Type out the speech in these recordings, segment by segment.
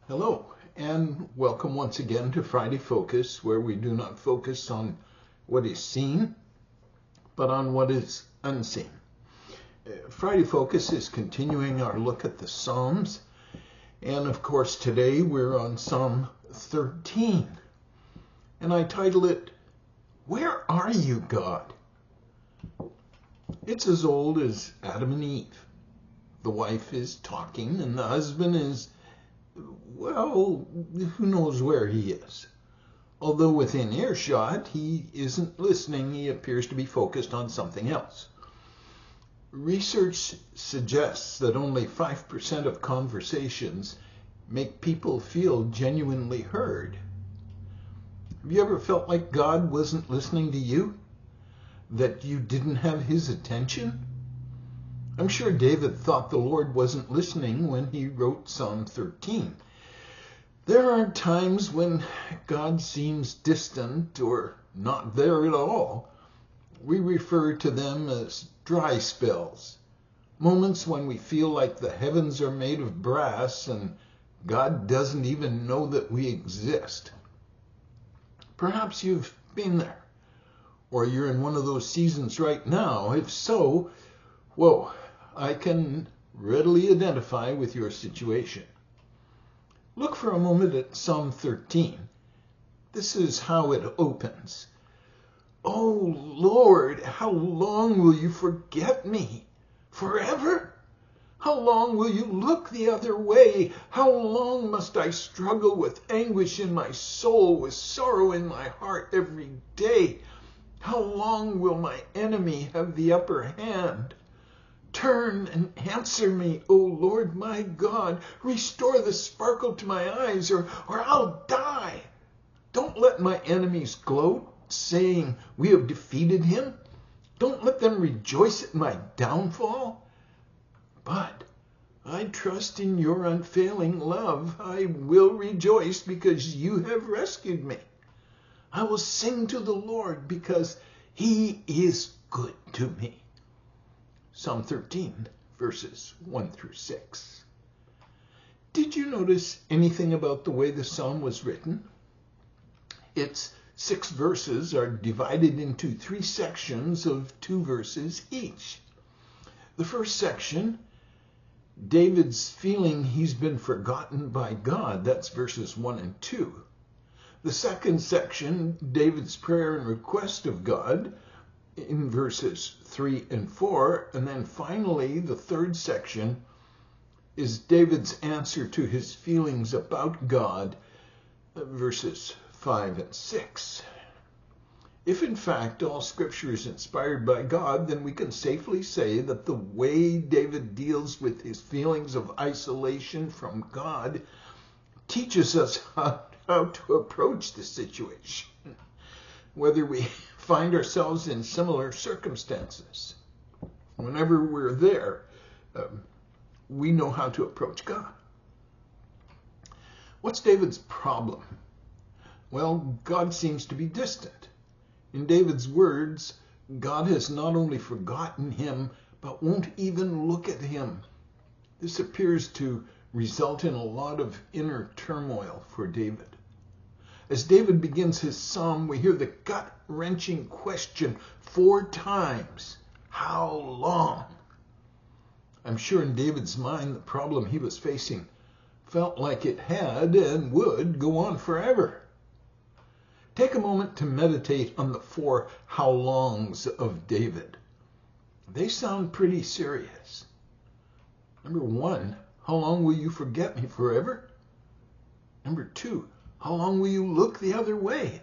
Hello, and welcome once again to Friday Focus, where we do not focus on what is seen, but on what is unseen. Friday Focus is continuing our look at the Psalms, and of course today we're on Psalm 13. And I title it, Where Are You, God? It's as old as Adam and Eve. The wife is talking, and the husband is, well, who knows where he is. Although within earshot, he isn't listening. He appears to be focused on something else. Research suggests that only 5% of conversations make people feel genuinely heard. Have you ever felt like God wasn't listening to you? That you didn't have his attention? I'm sure David thought the Lord wasn't listening when he wrote Psalm 13. There are times when God seems distant or not there at all. We refer to them as dry spells, moments when we feel like the heavens are made of brass and God doesn't even know that we exist. Perhaps you've been there, or you're in one of those seasons right now. If so, whoa, I can readily identify with your situation. Look for a moment at Psalm 13. This is how it opens. Oh Lord, how long will you forget me? Forever? How long will you look the other way? How long must I struggle with anguish in my soul, with sorrow in my heart every day? How long will my enemy have the upper hand? Turn and answer me, O Lord my God. Restore the sparkle to my eyes, or I'll die. Don't let my enemies gloat, saying, we have defeated him. Don't let them rejoice at my downfall. But I trust in your unfailing love. I will rejoice because you have rescued me. I will sing to the Lord because he is good to me. Psalm 13, verses 1 through 6. Did you notice anything about the way the psalm was written? Its 6 verses are divided into 3 sections of 2 verses each. The first section, David's feeling he's been forgotten by God. That's verses 1 and 2. The second section, David's prayer and request of God, in verses 3 and 4. And then finally, the third section is David's answer to his feelings about God, verses 5 and 6. If in fact all scripture is inspired by God, then we can safely say that the way David deals with his feelings of isolation from God teaches us how to approach the situation, whether we find ourselves in similar circumstances. Whenever we're there, we know how to approach God. What's David's problem? Well, God seems to be distant. In David's words, God has not only forgotten him, but won't even look at him. This appears to result in a lot of inner turmoil for David. As David begins his psalm, we hear the gut-wrenching question 4 times. How long? I'm sure in David's mind, the problem he was facing felt like it had and would go on forever. Take a moment to meditate on the 4 how longs of David. They sound pretty serious. Number 1, how long will you forget me forever? Number 2, how long will you look the other way?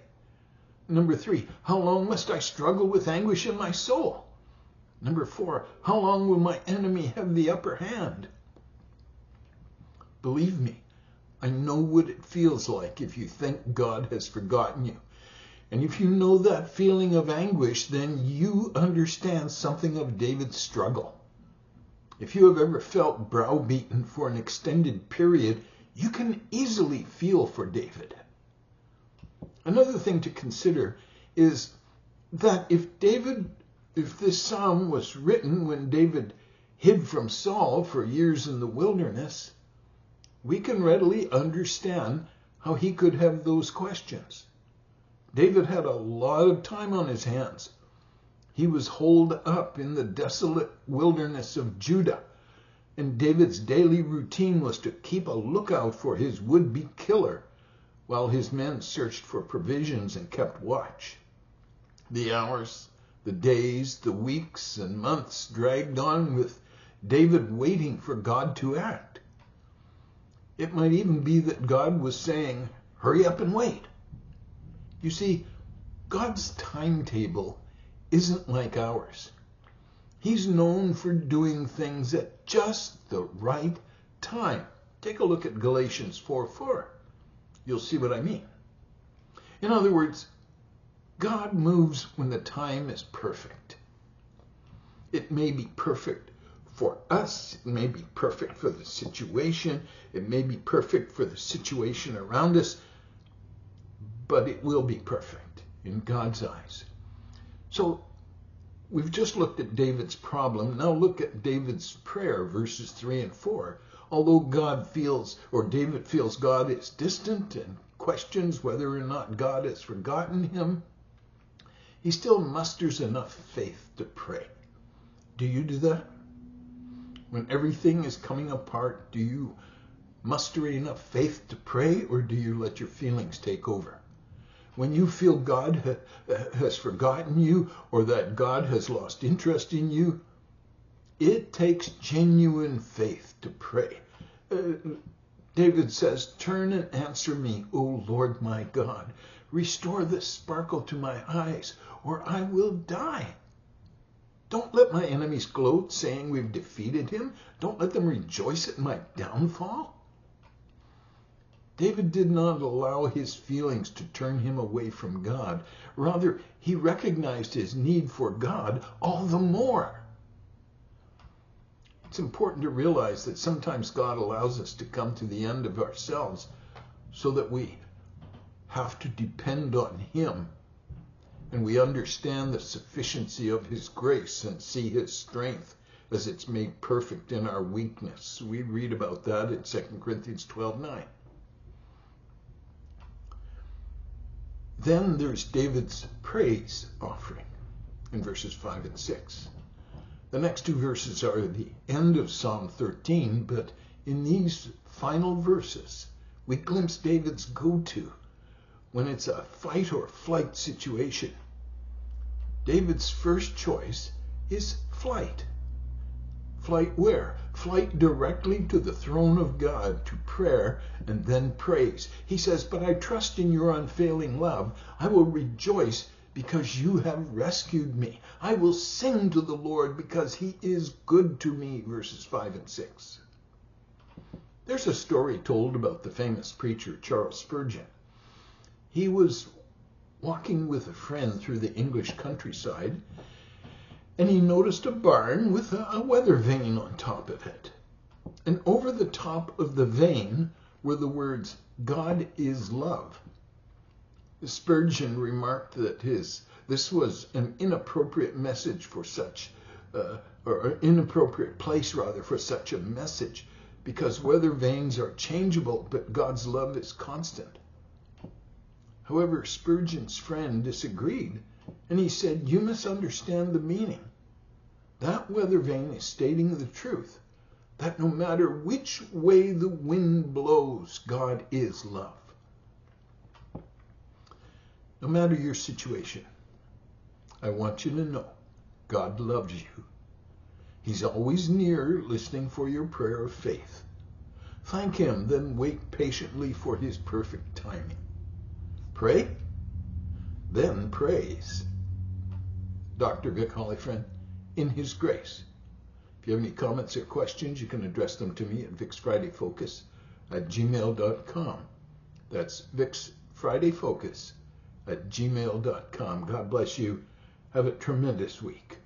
Number 3, how long must I struggle with anguish in my soul? Number 4, how long will my enemy have the upper hand? Believe me, I know what it feels like if you think God has forgotten you. And if you know that feeling of anguish, then you understand something of David's struggle. If you have ever felt browbeaten for an extended period, you can easily feel for David. Another thing to consider is that if this psalm was written when David hid from Saul for years in the wilderness, we can readily understand how he could have those questions. David had a lot of time on his hands. He was holed up in the desolate wilderness of Judah, and David's daily routine was to keep a lookout for his would-be killer while his men searched for provisions and kept watch. The hours, the days, the weeks, and months dragged on with David waiting for God to act. It might even be that God was saying, "Hurry up and wait." You see, God's timetable isn't like ours. He's known for doing things at just the right time. Take a look at Galatians 4:4. You'll see what I mean. In other words, God moves when the time is perfect. It may be perfect for us. It may be perfect for the situation. It may be perfect for the situation around us. But it will be perfect in God's eyes. So we've just looked at David's problem. Now look at David's prayer, verses 3 and 4. Although David feels God is distant and questions whether or not God has forgotten him, he still musters enough faith to pray. Do you do that? When everything is coming apart, do you muster enough faith to pray, or do you let your feelings take over? When you feel God has forgotten you, or that God has lost interest in you, it takes genuine faith to pray. David says, "Turn and answer me, O Lord my God. Restore the sparkle to my eyes, or I will die. Don't let my enemies gloat, saying we've defeated him. Don't let them rejoice at my downfall." David did not allow his feelings to turn him away from God. Rather, he recognized his need for God all the more. It's important to realize that sometimes God allows us to come to the end of ourselves so that we have to depend on him, and we understand the sufficiency of his grace and see his strength as it's made perfect in our weakness. We read about that in 2 Corinthians 12:9. Then there's David's praise offering in verses 5 and 6. The next two verses are the end of Psalm 13, but in these final verses, we glimpse David's go-to when it's a fight or flight situation. David's first choice is flight. Flight where? Flight directly to the throne of God, to prayer and then praise. He says, "But I trust in your unfailing love. I will rejoice because you have rescued me. I will sing to the Lord because he is good to me," verses 5 and 6. There's a story told about the famous preacher Charles Spurgeon. He was walking with a friend through the English countryside, and he noticed a barn with a weather vane on top of it. And over the top of the vane were the words, "God is love." Spurgeon remarked that this was an inappropriate message for such, or an inappropriate place rather for such a message, because weather vanes are changeable, but God's love is constant. However, Spurgeon's friend disagreed, and he said, "You misunderstand the meaning. That weather vane is stating the truth, that no matter which way the wind blows, God is love." No matter your situation, I want you to know God loves you. He's always near, listening for your prayer of faith. Thank him, then wait patiently for his perfect timing. Pray, then praise. Dr. Vic Hollyfriend, in his grace. If you have any comments or questions, you can address them to me at vicsfridayfocus@gmail.com. That's vicsfridayfocus@gmail.com. God bless you. Have a tremendous week.